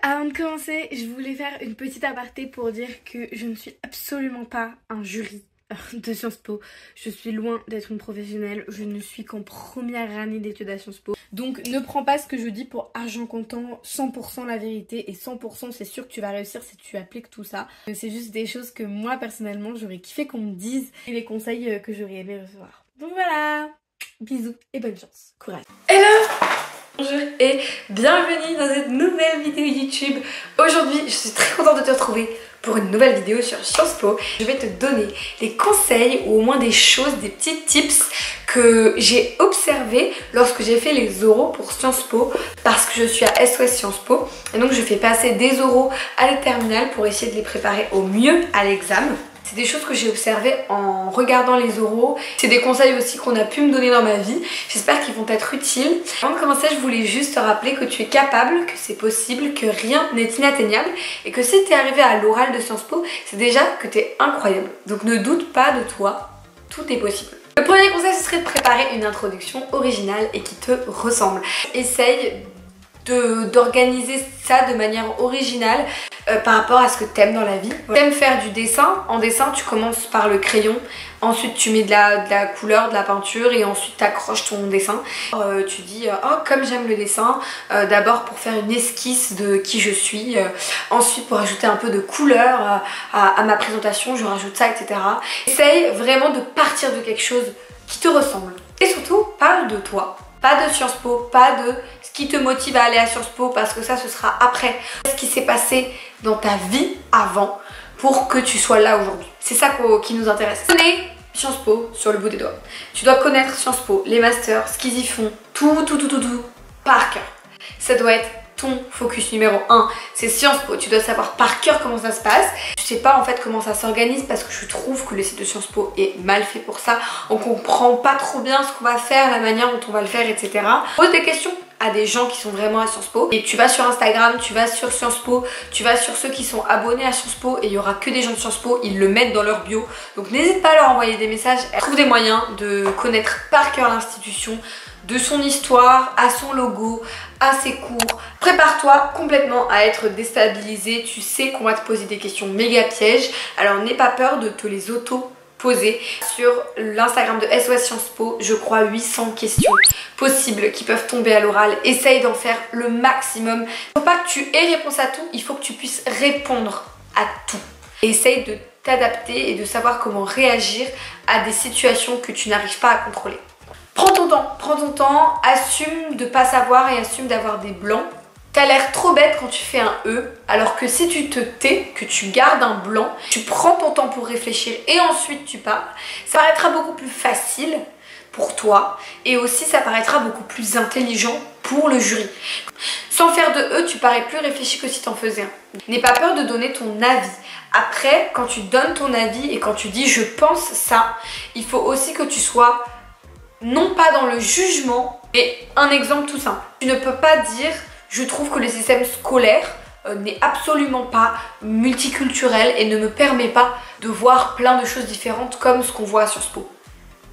Avant de commencer, je voulais faire une petite aparté pour dire que je ne suis absolument pas un jury de Sciences Po. Je suis loin d'être une professionnelle, je ne suis qu'en première année d'études à Sciences Po. Donc ne prends pas ce que je dis pour argent comptant, 100% la vérité et 100% c'est sûr que tu vas réussir si tu appliques tout ça. C'est juste des choses que moi personnellement j'aurais kiffé qu'on me dise et les conseils que j'aurais aimé recevoir. Donc voilà, bisous et bonne chance, courage. Hello! Bonjour et bienvenue dans cette nouvelle vidéo YouTube. Aujourd'hui, je suis très contente de te retrouver pour une nouvelle vidéo sur Sciences Po. Je vais te donner des conseils ou au moins des choses, des petits tips que j'ai observés lorsque j'ai fait les oraux pour Sciences Po parce que je suis à SOS Sciences Po et donc je fais passer des oraux à les terminales pour essayer de les préparer au mieux à l'examen. C'est des choses que j'ai observées en regardant les oraux. C'est des conseils aussi qu'on a pu me donner dans ma vie. J'espère qu'ils vont être utiles. Avant de commencer, je voulais juste te rappeler que tu es capable, que c'est possible, que rien n'est inatteignable et que si tu es arrivé à l'oral de Sciences Po, c'est déjà que tu es incroyable. Donc ne doute pas de toi, tout est possible. Le premier conseil, ce serait de préparer une introduction originale et qui te ressemble. Essaye d'organiser ça de manière originale par rapport à ce que t'aimes dans la vie. T'aimes faire du dessin, en dessin tu commences par le crayon, ensuite tu mets de la couleur, de la peinture et ensuite t'accroches ton dessin. Tu dis oh comme j'aime le dessin, d'abord pour faire une esquisse de qui je suis, ensuite pour ajouter un peu de couleur à ma présentation je rajoute ça, etc. Essaye vraiment de partir de quelque chose qui te ressemble et surtout parle de toi. Pas de Sciences Po, pas de ce qui te motive à aller à Sciences Po parce que ça ce sera après. Ce qui s'est passé dans ta vie avant pour que tu sois là aujourd'hui. C'est ça qui nous intéresse. Connais Sciences Po sur le bout des doigts. Tu dois connaître Sciences Po, les masters, ce qu'ils y font, tout par cœur. Ça doit être ton focus numéro 1, c'est Sciences Po. Tu dois savoir par cœur comment ça se passe. Je sais pas en fait comment ça s'organise parce que je trouve que le site de Sciences Po est mal fait pour ça. On comprend pas trop bien ce qu'on va faire, la manière dont on va le faire, etc. Pose des questions à des gens qui sont vraiment à Sciences Po. Et tu vas sur Instagram, tu vas sur Sciences Po, tu vas sur ceux qui sont abonnés à Sciences Po et il y aura que des gens de Sciences Po, ils le mettent dans leur bio. Donc n'hésite pas à leur envoyer des messages. Trouve des moyens de connaître par cœur l'institution, de son histoire, à son logo, à ses cours. Prépare-toi complètement à être déstabilisé. Tu sais qu'on va te poser des questions méga pièges. Alors n'aie pas peur de te les auto-poser. Sur l'Instagram de SOS Sciences Po, je crois 800 questions possibles qui peuvent tomber à l'oral. Essaye d'en faire le maximum. Il ne faut pas que tu aies réponse à tout, il faut que tu puisses répondre à tout. Essaye de t'adapter et de savoir comment réagir à des situations que tu n'arrives pas à contrôler. Prends ton temps, assume de pas savoir et assume d'avoir des blancs. T'as l'air trop bête quand tu fais un E, alors que si tu te tais, que tu gardes un blanc, tu prends ton temps pour réfléchir et ensuite tu parles, ça paraîtra beaucoup plus facile pour toi et aussi ça paraîtra beaucoup plus intelligent pour le jury. Sans faire de E, tu parais plus réfléchi que si t'en faisais un. N'aie pas peur de donner ton avis. Après, quand tu donnes ton avis et quand tu dis je pense ça, il faut aussi que tu sois non pas dans le jugement, mais un exemple tout simple. Tu ne peux pas dire je trouve que le système scolaire n'est absolument pas multiculturel et ne me permet pas de voir plein de choses différentes comme ce qu'on voit à Sciences Po.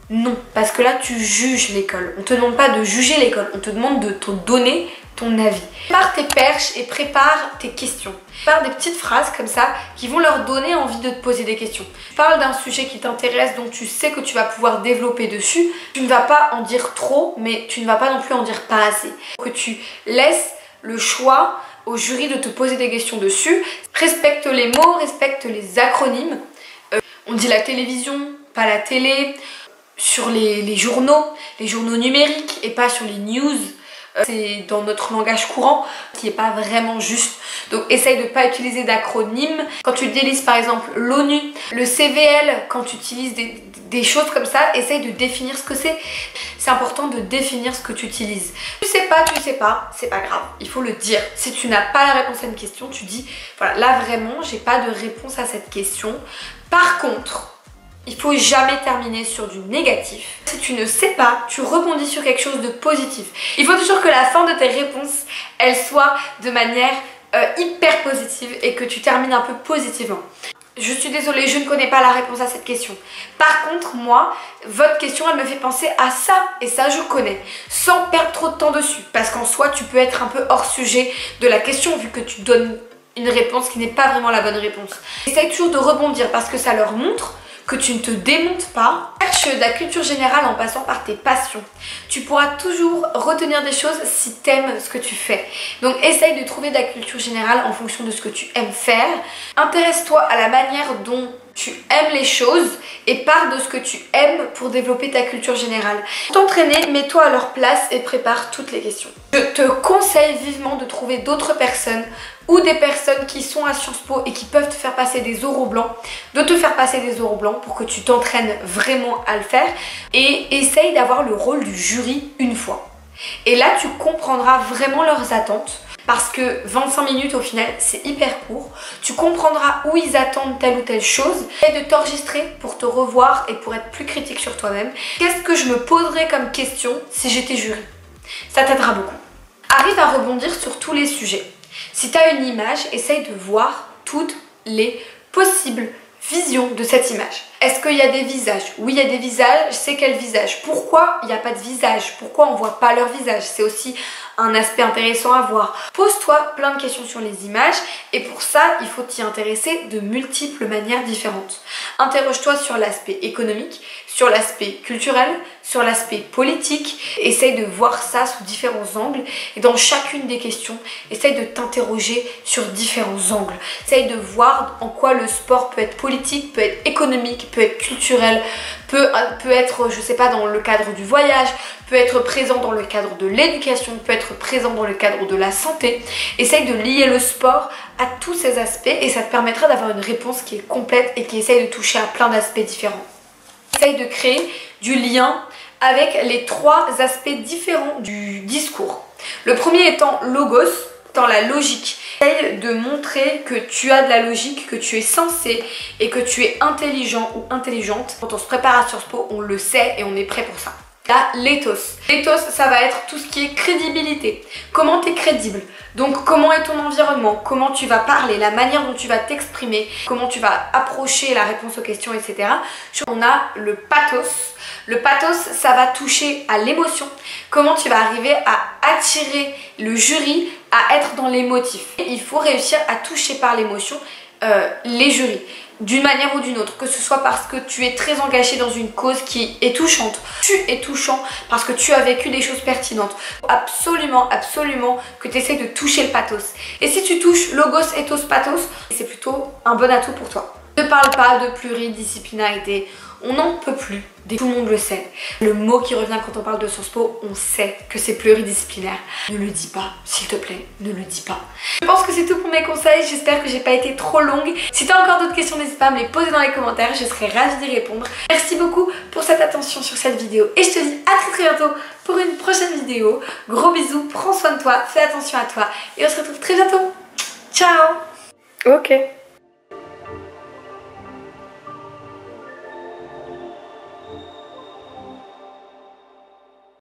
Non, parce que là tu juges l'école. On te demande pas de juger l'école, on te demande de te donner ton avis. Prépare tes perches et prépare tes questions. Prépare des petites phrases comme ça qui vont leur donner envie de te poser des questions. Parle d'un sujet qui t'intéresse, dont tu sais que tu vas pouvoir développer dessus. Tu ne vas pas en dire trop, mais tu ne vas pas non plus en dire pas assez. Que tu laisses le choix au jury de te poser des questions dessus. Respecte les mots, respecte les acronymes. On dit la télévision, pas la télé. Sur les journaux numériques et pas sur les news. C'est dans notre langage courant qui n'est pas vraiment juste. Donc essaye de ne pas utiliser d'acronymes. Quand tu utilises par exemple l'ONU, le CVL, quand tu utilises des choses comme ça, essaye de définir ce que c'est. C'est important de définir ce que tu utilises. Tu sais pas, c'est pas grave. Il faut le dire. Si tu n'as pas la réponse à une question, tu dis voilà, là vraiment, j'ai pas de réponse à cette question. Par contre, il faut jamais terminer sur du négatif. Si tu ne sais pas, tu rebondis sur quelque chose de positif. Il faut toujours que la fin de tes réponses, elle soit de manière hyper positive et que tu termines un peu positivement. je suis désolée, je ne connais pas la réponse à cette question. Par contre, moi, votre question, elle me fait penser à ça, et ça, je connais, sans perdre trop de temps dessus. Parce qu'en soi, tu peux être un peu hors sujet de la question, vu que tu donnes une réponse qui n'est pas vraiment la bonne réponse. Essaye toujours de rebondir, parce que ça leur montre que tu ne te démontes pas. Cherche de la culture générale en passant par tes passions. Tu pourras toujours retenir des choses si tu aimes ce que tu fais. Donc essaye de trouver de la culture générale en fonction de ce que tu aimes faire. Intéresse-toi à la manière dont tu aimes les choses et pars de ce que tu aimes pour développer ta culture générale. Pour t'entraîner, mets-toi à leur place et prépare toutes les questions. Je te conseille vivement de trouver d'autres personnes ou des personnes qui sont à Sciences Po et qui peuvent te faire passer des oraux blancs, de te faire passer des oraux blancs pour que tu t'entraînes vraiment à le faire et essaye d'avoir le rôle du jury une fois. Et là, tu comprendras vraiment leurs attentes. Parce que 25 minutes au final c'est hyper court, tu comprendras où ils attendent telle ou telle chose et de t'enregistrer pour te revoir et pour être plus critique sur toi-même. Qu'est-ce que je me poserais comme question si j'étais jury? Ça t'aidera beaucoup. Arrive à rebondir sur tous les sujets. Si tu as une image, essaye de voir toutes les possibles visions de cette image. Est-ce qu'il y a des visages? Oui, il y a des visages, c'est quel visage? Pourquoi il n'y a pas de visage? Pourquoi on ne voit pas leur visage? C'est aussi un aspect intéressant à voir. Pose-toi plein de questions sur les images et pour ça, il faut t'y intéresser de multiples manières différentes. Interroge-toi sur l'aspect économique, sur l'aspect culturel, sur l'aspect politique. Essaye de voir ça sous différents angles et dans chacune des questions, essaye de t'interroger sur différents angles. Essaye de voir en quoi le sport peut être politique, peut être économique, peut être culturel, peut être, je sais pas, dans le cadre du voyage, peut être présent dans le cadre de l'éducation, peut être présent dans le cadre de la santé. Essaye de lier le sport à tous ces aspects et ça te permettra d'avoir une réponse qui est complète et qui essaye de toucher à plein d'aspects différents. Essaye de créer du lien avec les trois aspects différents du discours. Le premier étant logos, dans la logique. Essaye de montrer que tu as de la logique, que tu es sensé et que tu es intelligent ou intelligente. Quand on se prépare à Sciences Po, on le sait et on est prêt pour ça. Là, l'éthos. L'éthos, ça va être tout ce qui est crédibilité. Comment tu es crédible? Donc comment est ton environnement? Comment tu vas parler? La manière dont tu vas t'exprimer? Comment tu vas approcher la réponse aux questions, etc. On a le pathos. Le pathos, ça va toucher à l'émotion. Comment tu vas arriver à attirer le jury à être dans l'émotif. Il faut réussir à toucher par l'émotion les jurys. D'une manière ou d'une autre, que ce soit parce que tu es très engagé dans une cause qui est touchante, tu es touchant parce que tu as vécu des choses pertinentes. Absolument, absolument que tu essaies de toucher le pathos. Et si tu touches logos, ethos, pathos, c'est plutôt un bon atout pour toi. Ne parle pas de pluridisciplinarité, on n'en peut plus, tout le monde le sait. Le mot qui revient quand on parle de Sciences Po, on sait que c'est pluridisciplinaire. Ne le dis pas, s'il te plaît, ne le dis pas. Je pense que c'est tout pour mes conseils, j'espère que j'ai pas été trop longue. Si tu as encore d'autres questions, n'hésite pas à me les poser dans les commentaires, je serai ravie d'y répondre. Merci beaucoup pour cette attention sur cette vidéo et je te dis à très bientôt pour une prochaine vidéo. Gros bisous, prends soin de toi, fais attention à toi et on se retrouve très bientôt. Ciao. Ok.